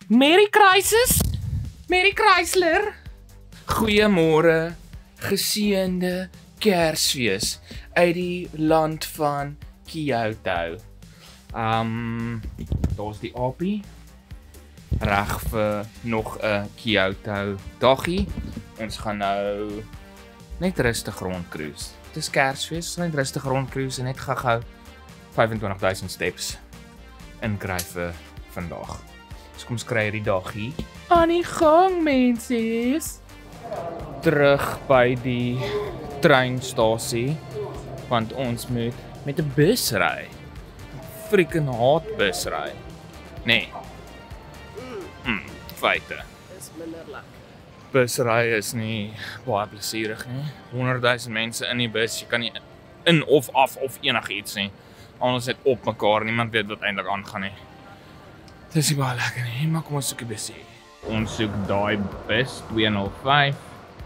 Merry Crisis? Merry Chrysler? Goeiemôre, geseënde Kersfees uit die land van Kyoto. Daar's die Apie. Reg vir nog 'n Kyoto daggie. Ons gaan nou net rustig rondcruise. Dis Kersfees, net rustig rondcruise en net gou 25,000 steps inkry vir vandag. Dus kom ons kry hierdie daggie aan die gang, mensies. Terug by die treinstasie, want ons moet met 'n bus ry. Freaking haat bus ry. Nee. Feite. Dis minder lekker. Busry is nie baie plesierig nie. 100,000 mense in die bus, jy kan nie in of af of enigiets nie. Alles net op mekaar, niemand weet wat eintlik aangaan nie. Dis nie baie lekker nie, maar kom ons soek die busie. Ons soek daai bus 205.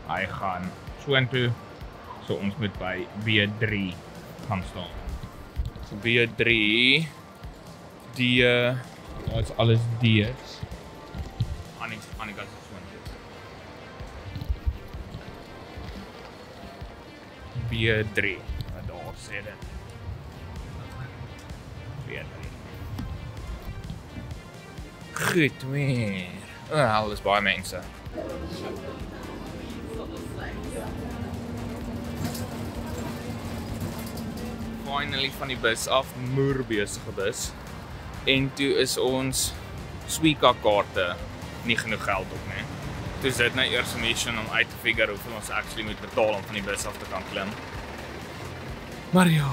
Hy gaan soontoe. So ons moet by B3 gaan staan. So B3 daar is alles D's. Annika se soontoe. B3. Daar sê dit. B3. Goed weer. Alles baie mense. Finally van die bus af, moer besige bus. En toe is ons Suica kaarte nie genoeg geld op nie. Toe is dit nou eers 'n mission om uit te figure hoeveel ons actually moet betaal om van die bus af te kan klim. Maar ja,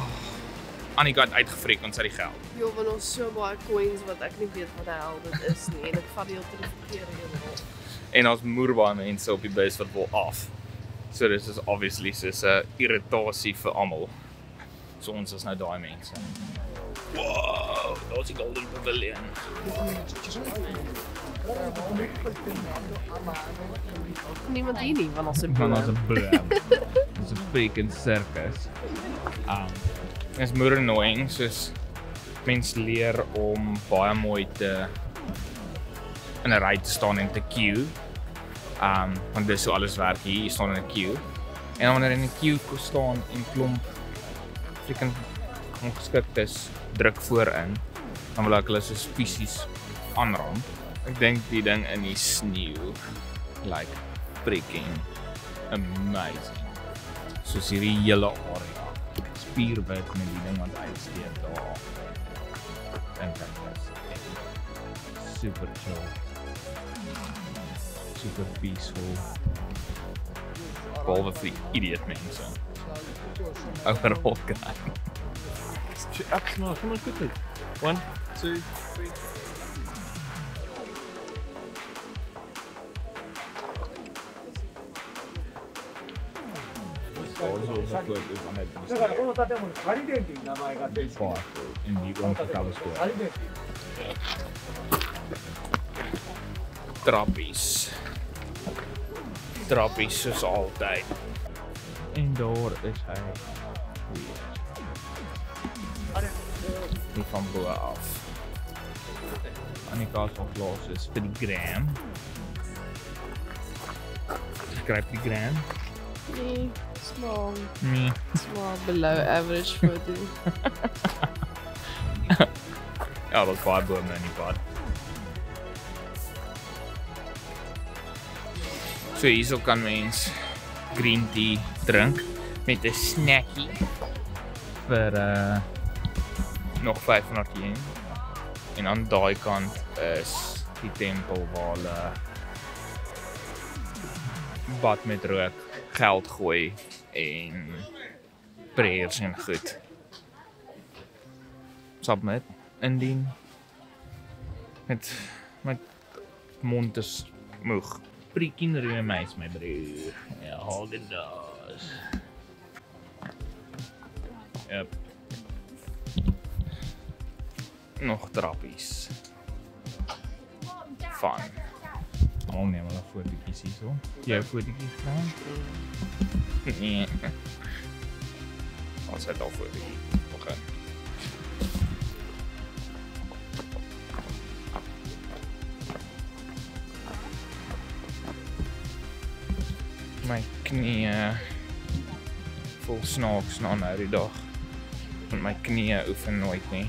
Annika het uitgefreek ons uit die geld. Jo, want ons so baie coins wat ek nie weet wat die hel dit is nie en ek vat die hele tyd die verkeerde een op. En ons moer baie mense op die bus wat wil af. So dis is obviously soos 'n irritasie vir almal. So ons is nou daai mense. Wow, daar's die Golden Pavilion. Niemand hier nie, want ons is Van ons 'n blam. Dis 'n freaking circus. Is moer annoying, soos mens leer om baie mooi te in 'n ry te staan en te queue. Want dis so alles werk hier, jy staan in 'n queue. En wanneer jy in 'n queue staan en klomp freaking ongeskiktes druk voorin, dan wil ek hulle soos fisies aanram. Ek dink die ding in die sneeu like freaking amazing. Soos hierdie hele area. Spierwit met die ding wat uitsteek daar. Dink ek is super chill. Super peaceful. Behalwe vir idiot mense. Overal guy. Absolutely, come on quickly. 1, 2, 3.だからこの建物カリデンっていう名前が正式に in die onvertrouwde school. カリデンっていう Trappies. Trappies soos altyd. En daar is hy. Die van bo af. Annika se glas is vir die gram. Skryf die gram. Nee, small. Nee. Small below average photo. Ja, dat is baie bome in die pad. So hierso kan mens green tea drink met 'n snackie vir nog 500 yen. En aan daai kant is die tempel waar hulle bad met rook, geld gooi en prayers en goed. Submit, indien met mond is moeg. Prikkie rue meis my broer. Ja, Haagen-Dazs. Yep. Nog trappies. Fun. Oh nee, maar dat fotootjies hier zo. Jy 'n fotootjie gedaan? Nee. Ons het al fotootjie begin. My knie vol snaaks na nou die dag. Want my knie oefen nooit nie.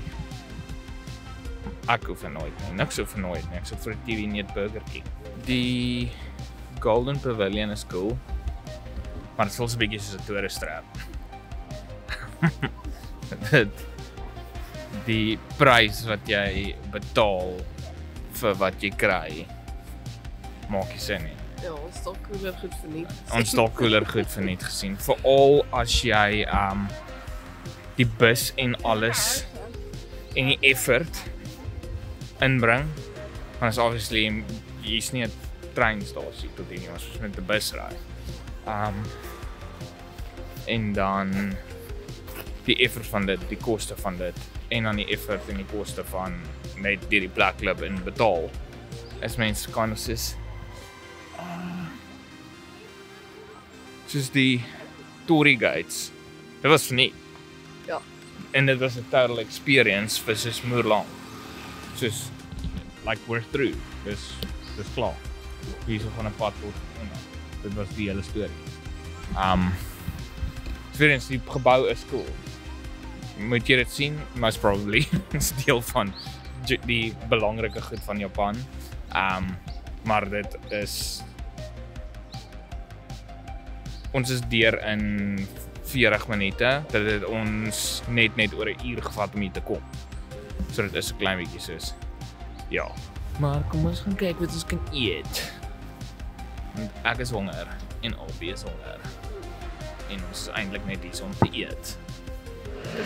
Ek oefen nooit nie. Niks oefen nooit nie. Ek sit vir 'n TV net burgertjie. Die Golden Pavilion is cool. Maar dit voel so 'n bietjie soos 'n toeristrap. Die prys wat jy betaal vir wat jy kry, maak nie sin nie. Ja, ons dalk cooler goed verniet. Ons dalk cooler goed verniet gesien. Veral as jy die bus en alles en die effort inbring. Want is obviously hier's nie 'n treinstasie tot hier nie, ons moet met 'n bus ry. En dan die effort van dit, die koste van dit en dan die effort en die koste van net die plek klub en betaal. As mense kind of soos die Tory Gates. Dit was verniet. Ja. En dit was 'n total experience vir soos moerlang. Soos like we're through. Dis klaar. Hier is gewoon 'n pad tot en dit was die hele storie. Experience die gebou is cool. Moet jy dit sien? Most probably. It's deel van die belangrike goed van Japan. Maar dit is ons is deur in 40 minute. Dit het ons net oor 'n uur gevat om hier te kom. So dit is 'n klein bietjie soos ja. Maar kom ons gaan kyk wat ons kan eet. Want ek is honger en Albie is honger. En ons is eintlik net hier om te eet.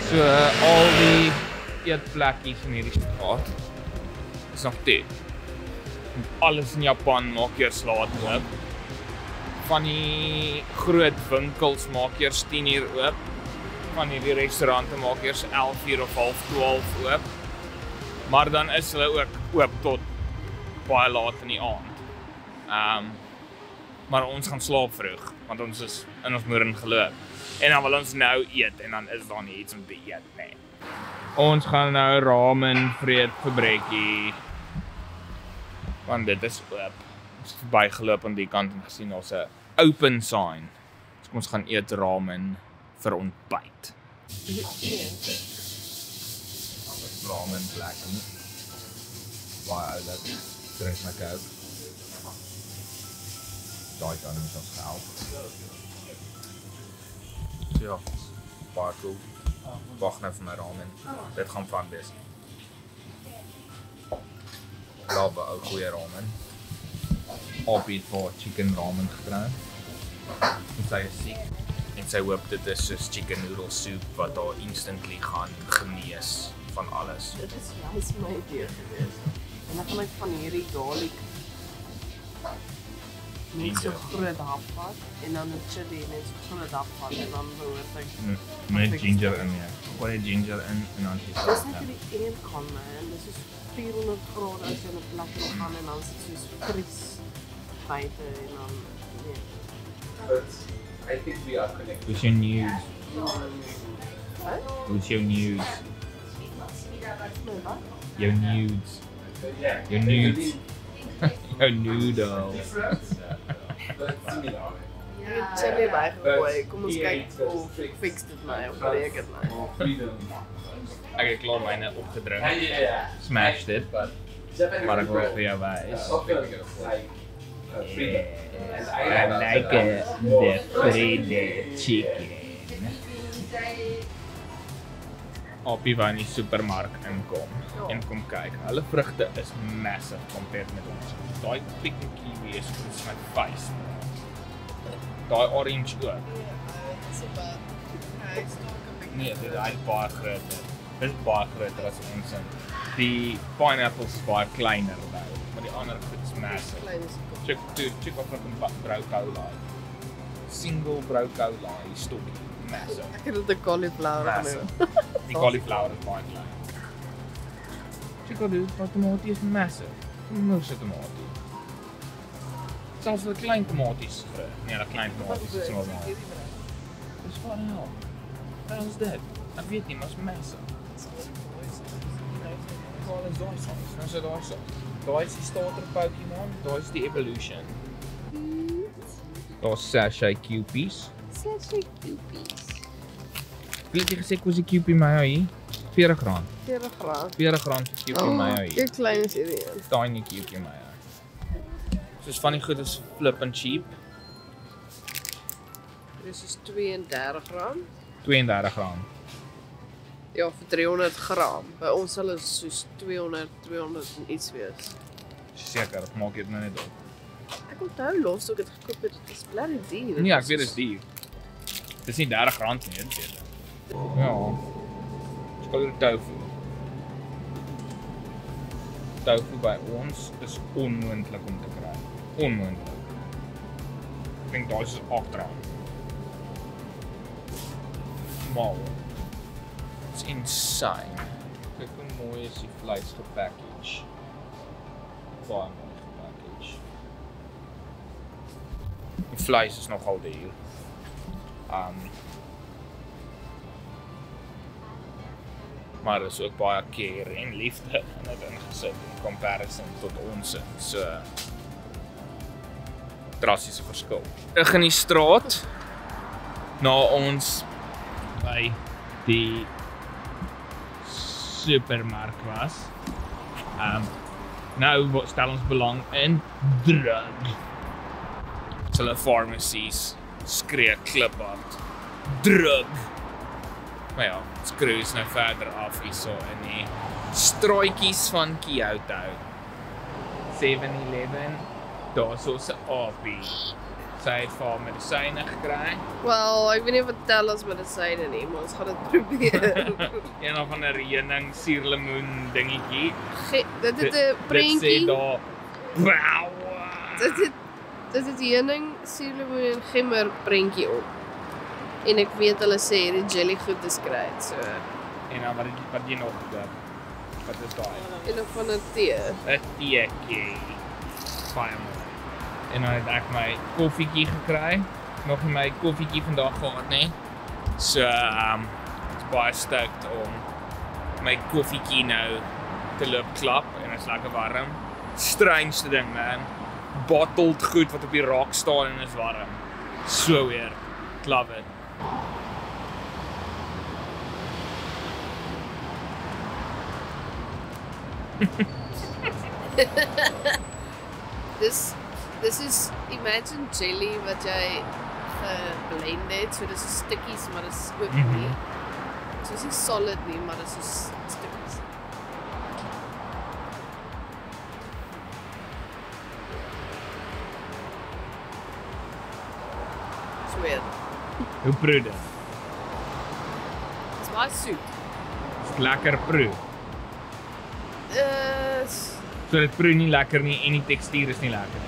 So al die eetplekkies in hierdie straat is nog toe. Alles in Japan maak eers laat oop. Van die groot winkels maak eers 10 uur oop. Van hierdie restaurante maak eers 11 uur of 11:30 oop. Maar dan is hulle ook oop tot baie laat in die aand. Maar ons gaan slaap vroeg, want ons is in ons moeder geloop. En dan wil ons nou eet en dan is daar nie iets om te eet nie. Ons gaan nou ramen vreet vir brekkie. Want dit is oop. Ons het verbygeloop aan die kant en gesien daar's 'n open sign. So ons gaan eet ramen vir ontbyt. Ramen plek nie. Baie oulik. Drink my Coke. Daai kan ons help. Ja, baie cool. Wag nou vir my ramen. Dit gaan van wees. Love ou goeie ramen. Albie vir chicken ramen gekry. En sy is siek. En sy hoop dit is soos chicken noodle soup wat haar instantly gaan genees van alles. Dit is juist my idee gewees. En dan kan ek van hierdie garlic net so groot hap vat en dan 'n chili net so groot hap vat en dan behoort ek Met ginger in ja. Gooi ginger in en dan dis net die een kan man. Dis is 400 grade as jy 'n plek wil gaan en dan soos vries buite en dan nee. But I think we are connected. What's your news? Wat? What's your news? Nee, wat? Your nudes. Your nudes. Your noodle. Ek het chili bygegooi. Kom ons kyk of fix dit my of breek dit my. Ek het klaar myne opgedrink. Smash dit, maar ek wil vir jou wys. I like the fried chicken. Albie wou in die supermark inkom en kom kyk. Hulle vrugte is massive compared met ons. Daai picnic kiwi is soos my face. Daai orange ook. Nee, dit is baie groter. Dit is baie groter as ons in. Die pineapples is baie kleiner nou, maar die ander goed is massive. Check of ek 'n brou cola. Single brou cola, die stokkie, massive. Ek het dit 'n cauliflower genoem. Die cauliflower is baie klein. Check out dit, maar tomatie is massive. Nou sit tomatie. Selfs die klein tomaties. Nee, die klein tomaties is normaal. Dis van nou. Wat is dit? Ek weet nie, maar is massive. Wat is daai soms? Nou so daai so. Daai is die starter Pokémon, daai is die evolution. Daar's sachet Kewpies. Sachet Kewpies. Wie het jy gesê kos die Kewpie mayo hier? R40. R40. R40 vir Kewpie mayo hier. Kyk klein is hierdie een. Tiny Kewpie mayo. Soos van die goed is flip and cheap. Dis is R32. R32. Ja, vir 300 gram. By ons sal dit soos 200 en iets wees. Seker, maak jy dit nou net op. Ek onthou los toe ek dit gekoop het, dit is bly duur. Nee, ek weet dit is duur. Dit is nie R30 nie, dit weet ek. Ja. Skouer tofu. Tofu by ons is onmoontlik om te kry. Onmoontlik. Ek dink daar is R8. Wow. It's insane. Kyk hoe mooi is die vleis gepackage. Baie mooi gepackage. Die vleis is nogal duur. Maar er is ook baie care en liefde in dit ingesit in comparison tot ons. So drastiese verskil. Terug in die straat na ons by die supermark was. Nou stel ons belang in drug. So hulle pharmacies skree kliphard drug. Maar ja, skroes nou verder af hierso in die straatjies van Kyoto. 7-Eleven, daar's ons Appie. Sy het vir haar medisyne gekry. Wel, ek weet nie wat tel as medisyne nie, maar ons gaan dit probeer. Een of ander heuning suurlemoen dingetjie. Dit het 'n prentjie. Dit sê daar wow. Dit het heuning, suurlemoen en gemmer prentjie op. En ek weet hulle sê hierdie jelly goed is great, so. En dan wat jy nog wat is daai? En of van 'n tee. 'n teetjie. Baie mooi. En dan het ek my koffietjie gekry. Nog nie my koffietjie vandag gehad nie. So ek's baie stoked om my koffietjie nou te loop klap en dit is lekker warm. Strangeste ding man. Bottled goed wat op die rak staan en is warm. So weird. Love it. Dis is imagine jelly wat jy geblend het, so dis stukkies, maar dis ook nie. So dis nie solid nie, maar dis is stukkies. Sweet. Hoe proe dit? Dis baie soet. Is lekker proe. So dit proe nie lekker nie en die tekstuur is nie lekker nie.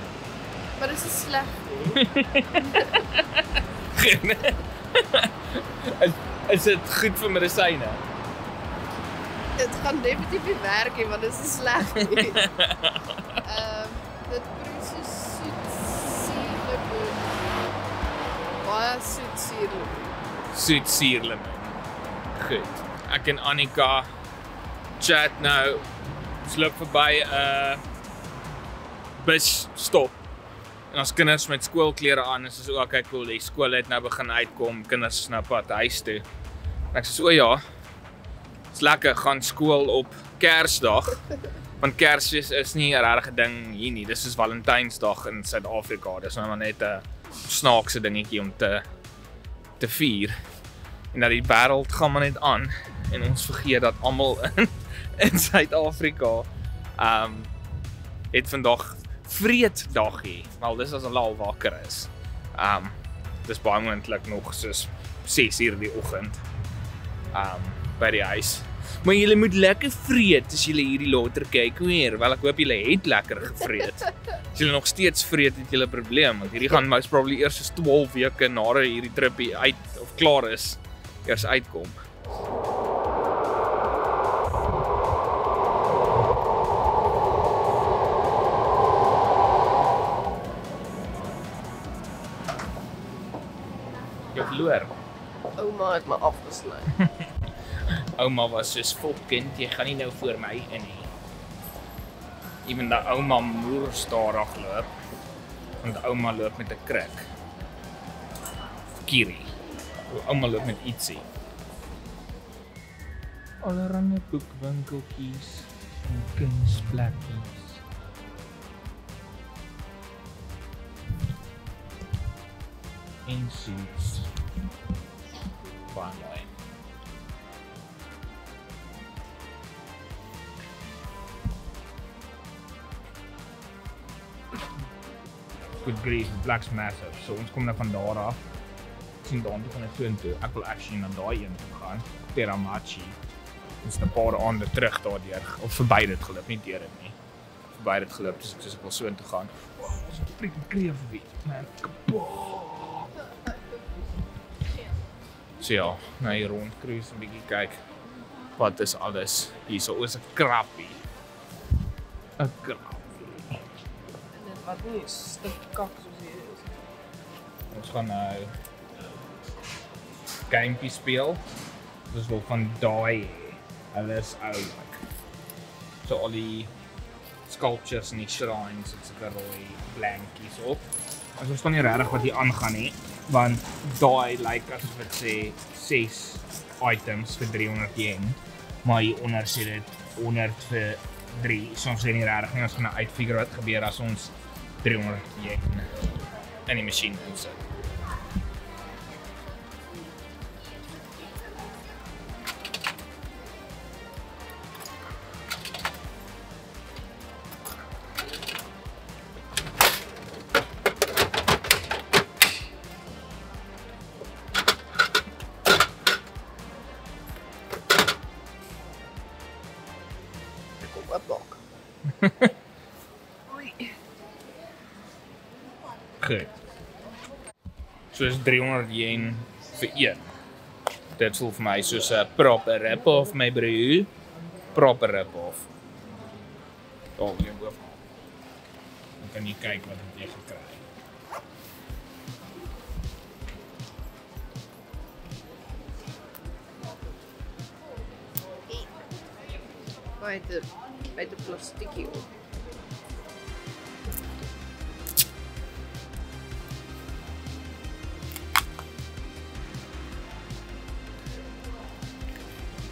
Maar dis is sleg nie. Is dit goed vir medisyne? Dit gaan definitief nie werk nie, want dit is sleg nie. Dit proe so soet suurlemoen. Baie soet suurlemoen. Soet suurlemoen. Goed. Ek en Annika chat nou. Ons loop verby 'n busstop. En ons kinders met skoolklere aan, is so okay cool, die skool het nou begin uitkom, kinders is nou pad huis toe. En ek sê, o ja, is lekker, gaan skool op Kersdag, want Kersfees is nie 'n regte ding hier nie, dis soos Valentynsdag in Suid-Afrika, dis nou maar net 'n snaakse dingetjie om te vier. En dat die wêreld gaan maar net aan, en ons vergeet dat almal in Suid-Afrika het vandag vreeddagie. Wel, dis as hulle al wakker is. Dis baie moontlik nog soos 6:00 die oggend. By die huis. Maar julle moet lekker vreet as julle hierdie later kyk hoor. Wel, ek hoop julle het lekker gevreet. As julle nog steeds vreet, het julle 'n probleem, want hierdie gaan most probably eers so 12 weke nadat hierdie tripie uit of klaar is, eers uitkom. Jy verloor. Ouma het my afgesny. Ouma was soos volkind, jy gaan nie nou voor my in nie. Ewen dat ouma moer stadig loop, want ouma loop met 'n krik. kierie. Almal loop met ietsie. Allerhande boekwinkeltjies en kunsplekkies. En suits. Baie mooi. Good grief, Black's massive. So ons kom nou van daar af. Sien daartoe gaan ek soontoe. Ek wil actually na daai een toe gaan. Teramachi. Ons het 'n paar aande terug daardeur of verby dit geloop, nie deur dit nie. Verby dit geloop, dus ek wil soontoe gaan. Wow, ons het 'n freaking kreef weet, man. So ja, nou hier rond cruise 'n bietjie kyk. Wat is alles? Hierso is 'n krappie. 'n krappie. En dit wat nie 'n stuk kak soos hier is. Ons gaan nou gamepie speel. Dis wel van daai. Hulle is oulik. So al die sculptures en die shrines het sulke rooi blankies op. Ons kan nie regtig wat hier aangaan nie, want daai lyk asof dit sê 6 items vir 300 yen, maar hieronder sê dit 100 vir 3. So ons sê nie regtig nie, ons gaan nou uitfigure wat gebeur as ons 300 yen in die masjien insit. Goed. So is 300 yen vir een. Dit voel vir my soos 'n proper rip-off, my broer. Proper rip-off. Oh, jy moet afhaal. Dan kan jy kyk wat jy gekry het. By de plastiekie op.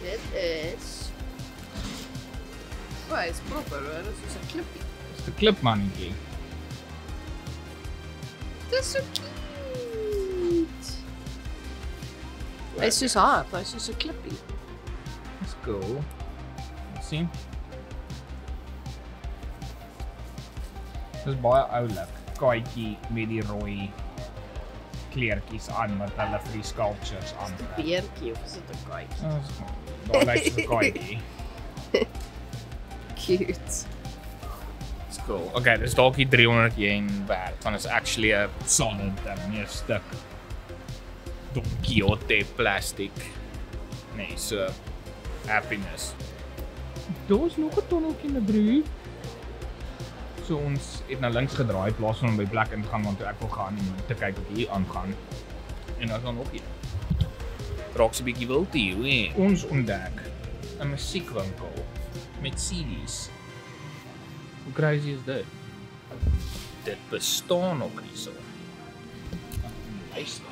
Dit is... Hij is proper hoor, dat is een clipje. Dat is de clipmannetjie. Dat is zo cute. Hij is dus hard, hij is dus een clipje. That's cool. Sien? Dis baie oulik. Kaartjie met die rooi kleertjies aan wat hulle vir die sculptures aan. Beertjie of is dit 'n kaartjie? Daar lyk so 'n kaartjie. Cute. It's cool. Okay, dis dalk die 300 yen werd. Want it's actually a solid nie 'n stuk Don Quixote plastic. Nee, so happiness. Daar's nog 'n tonneltjie my broer. So ons het nou links gedraai plaas van om by plek in te gaan want toe ek wil gaan en te kyk wat hier aangaan. En dan nog een. Raak so 'n bietjie wild hier, hoor. Ons ontdek 'n musiekwinkel met CD's. Hoe crazy is dit? Dit bestaan nog hierso. Luister.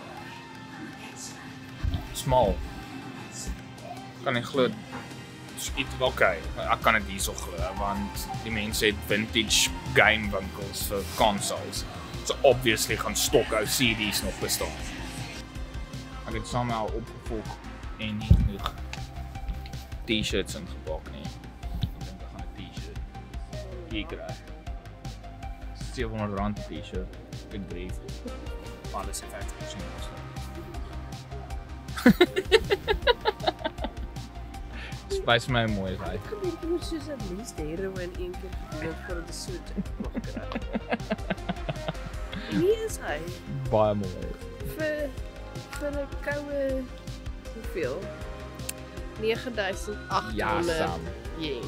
Small. Kan nie glo iets okay. Ek kan dit hierso glo want die mense het vintage game winkels vir consoles. So obviously gaan stokhou CD's nog bestaan. Ek het somehow opgevolg en nie genoeg T-shirts ingepak nie. Ek dink ek gaan 'n T-shirt hier kry. R700 'n T-shirt. Good grief. Alles is 50% Spijs my mooi is hy. Ek moet soos at least heroin een keer voor die soet nog kry. Nie is hy. Baie mooi. Vir 'n koue hoeveel? 9.800 Ja, Sam. yen.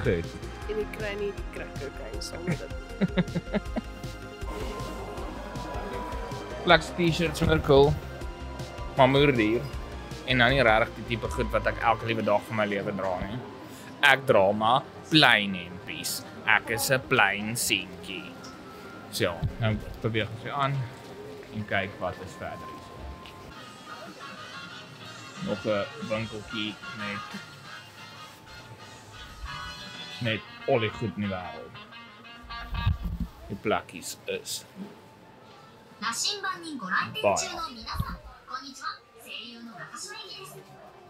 Goed. En ek kry nie die crack cocaine saam met dit. Flex T-shirts wonder cool. Maar moer duur. En nou nie regtig die tipe goed wat ek elke liewe dag van my lewe dra nie. Ek dra maar plain hempies. Ek is 'n plain seentjie. So, nou probeer ek vir aan. en kyk wat is verder is. Nog 'n winkeltjie net al die goed in die wêreld. Die plekkies is 羅針盤にご来店中の皆さん、こんにちは。声優の中島由紀です。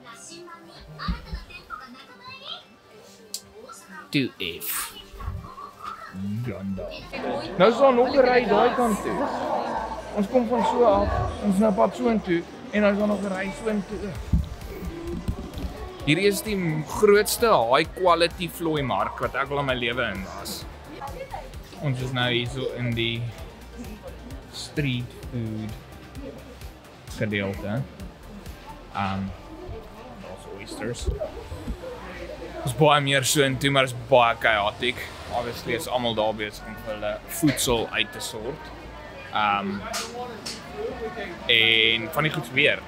羅針盤に新たな店舗が仲間入り。 2F. Ganda. Nou is daar nog 'n ry daai kant toe. Ons kom van so af, ons nou pad so intoe en dan is daar nog 'n ry so intoe. Hierdie is die grootste high quality vlooi mark wat ek al in my lewe in was. Ons is nou hier so in die street food gedeelte. Daar's oysters. Ons baie meer so intoe, maar is baie chaotic. Obviously is almal daar besig om vir hulle voedsel uit te sort. En van die goed weer.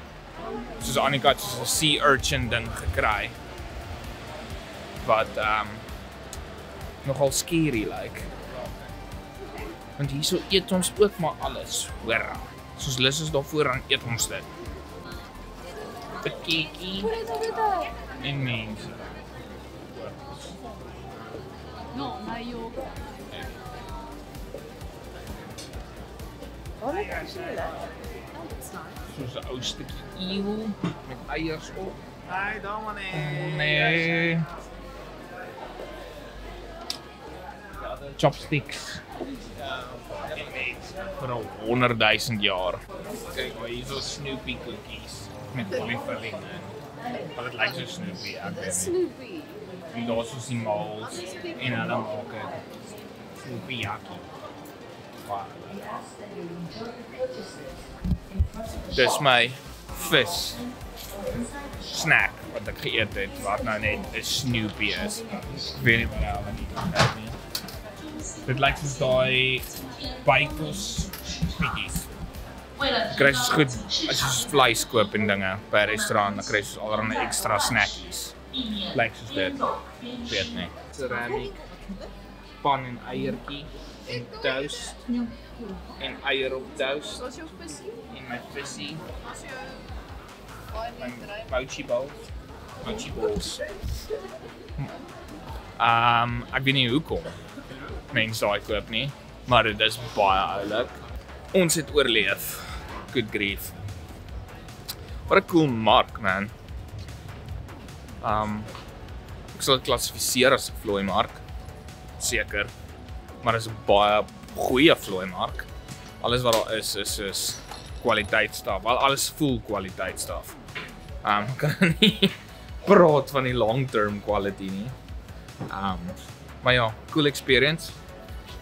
Soos Annika het soos 'n sea urchin ding gekry. Wat nogal scary like. Want hierso eet ons ook maar alles, hoor. Soos lus is daarvoor dan eet ons dit. 'n Keekie. En mense. No, 内容。 Soos 'n ou stukkie eel met eiers op. Hey, Dominic. Nee. Chopsticks. Vir al 100,000 jaar. Kyk, maar hier is Snoopy cookies met olivulling in. Maar dit lyk so Snoopy, ek weet nie. Snoopy. En daar is soos die mals en hulle maak dit Snoopy yaki. Dis my vis snack wat ek geëet het, wat nou net 'n Snoopy is. Ek weet nie wat hulle nie. Dit lyk soos daai bykos goedjies. Ek kry soos goed, as jy soos vleis koop en dinge by 'n restaurant, dan kry jy soos allerlei ekstra snackies. Lyk soos dit. Weet nie. Ceramic pan en eiertjie en toast en eier op toast Wat is jou visie? en my visie, Wat is jou baie net dryf? mochi balls. Ek weet nie hoekom mense daai koop nie, maar dit is baie oulik. Ons het oorleef. Good grief. What a cool mark, man. Ek sal dit klassifiseer as 'n vlooi mark. Seker. Maar is 'n baie goeie vlooi mark. Alles wat daar is kwaliteitstaf. Wel alles voel kwaliteitstaf. Ek kan nie praat van die long-term quality nie. Maar ja, cool experience.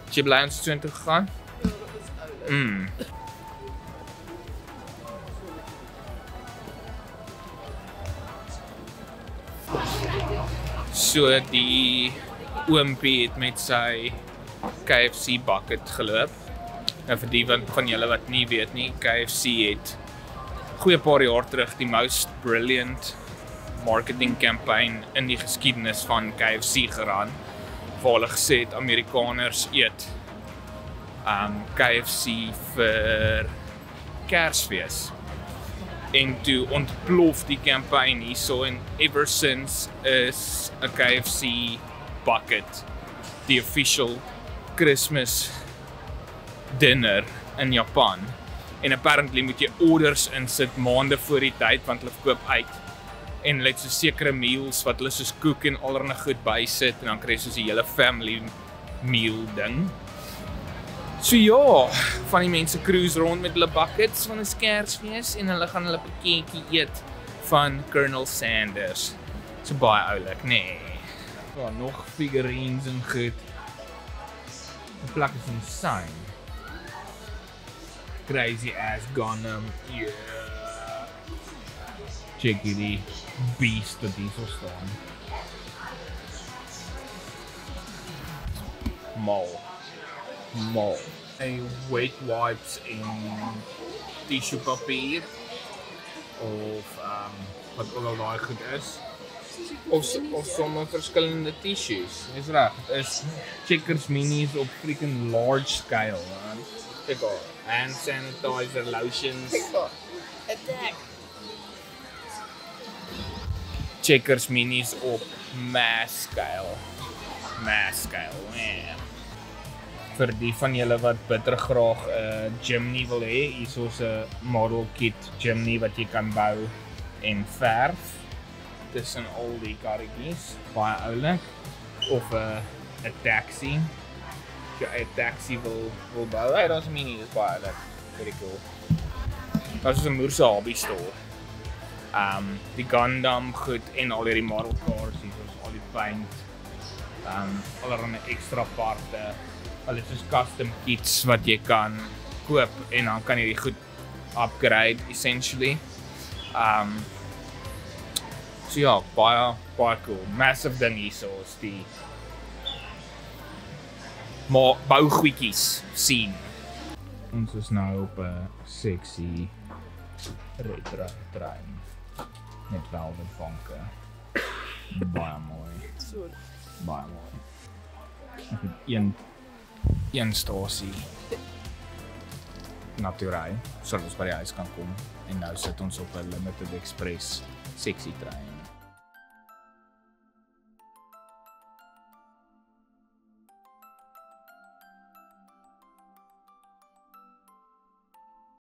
Het jy bly ons toe intoe gegaan? Ja, dat is oulik. So die oompie het met sy KFC bucket geloop. Nou vir die van julle wat nie weet nie, KFC het goeie paar jaar terug die most brilliant marketing campaign in die geskiedenis van KFC geraan. Waar hulle gesê het Amerikaners eet KFC vir Kersfees. En toe ontplof die campaign hierso en ever since is 'n KFC bucket die official Christmas dinner in Japan. En apparently moet jy orders insit maande voor die tyd want hulle verkoop uit. En hulle het so sekere meals wat hulle soos koek en allerlei goed bysit en dan kry jy soos 'n hele family meal ding. So ja, van die mense cruise rond met hulle buckets van 'n Kersfees en hulle gaan hulle pakketjie eet van Colonel Sanders. So baie oulik, nee. Ja, nog figurines en goed. Die plek is insane. Crazy ass Gundam, yeah. Check hierdie beast wat hier so staan. Mal. Wet wipes en tissue papier of wat ook al daai goed is. Of sommer verskillende tissues. Dis reg. Dit is Checkers minis op freaking large scale, man. Kyk al, hand sanitizer, lotions. Attack. Checkers minis op mass scale. Mass scale, man. Vir die van julle wat bitter graag 'n Jimny wil hê, hier is ons 'n model kit Jimny wat jy kan bou en verf tussen al die karretjies, baie oulik. Of 'n taxi. As jy 'n taxi wil bou, hey, daar's 'n mini, dis baie oulik. Very cool. Dit is 'n moerse hobby store. Die Gundam goed en al hierdie model cars, hier is al die paint. Allerlei extra parte. Alles is custom kits wat jy kan koop en dan kan jy die goed upgrade essentially. So ja, baie cool. Massive ding hierso is die maar bougoedjies sien. Ons is nou op 'n sexy retro trein met velvet vanke. Baie mooi. So. Baie mooi. Een stasie Naturij, sodat ons by die huis kan kom. En nou sit ons op 'n Limited Express sexy trein.